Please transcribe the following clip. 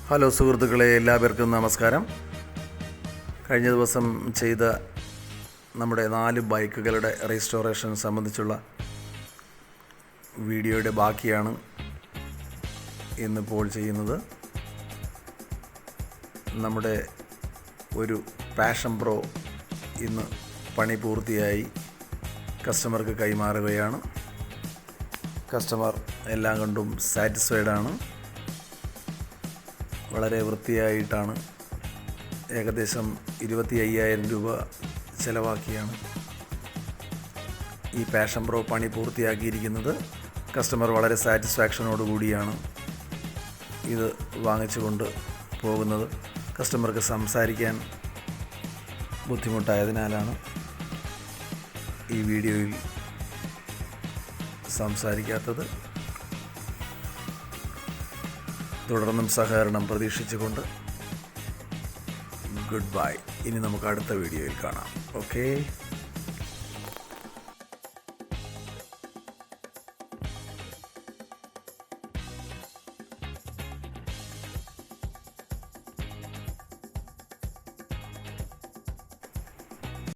Hello സുഹൃത്തുക്കളെ, എല്ലാവർക്കും നമസ്കാരം. കഴിഞ്ഞ ദിവസം ചെയ്ത നമ്മുടെ 4 ബൈക്കുകളുടെ റീസ്റ്റോറേഷൻ സംബന്ധിച്ചുള്ള വീഡിയോയുടെ ബാക്കിയാണ് ഇന്നിപ്പോൾ ചെയ്യുന്നത്. നമ്മുടെ ഒരു പാഷൻ പ്രോ ഇന്ന് പണി പൂർത്തിയായി കസ്റ്റമർക്ക് കൈമാറുകയാണ്. കസ്റ്റമർ എല്ലാം കൊണ്ടും സാറ്റിസ്ഫൈഡാണ്. വളരെ വൃത്തിയായിട്ടാണ്, ഏകദേശം 25,000 രൂപ ചിലവാക്കിയാണ് ഈ പാഷൻ പ്രോ പണി പൂർത്തിയാക്കിയിരിക്കുന്നത്. കസ്റ്റമർ വളരെ സാറ്റിസ്ഫാക്ഷനോടുകൂടിയാണ് ഇത് വാങ്ങിച്ചുകൊണ്ട് പോകുന്നത്. കസ്റ്റമർക്ക് സംസാരിക്കാൻ ബുദ്ധിമുട്ടായതിനാലാണ് ഈ വീഡിയോയിൽ സംസാരിക്കാത്തത്. തുടർന്നും സഹകരണം പ്രതീക്ഷിച്ചുകൊണ്ട് ഗുഡ് ബൈ. ഇനി നമുക്ക് അടുത്ത വീഡിയോയിൽ കാണാം. ഓക്കേ.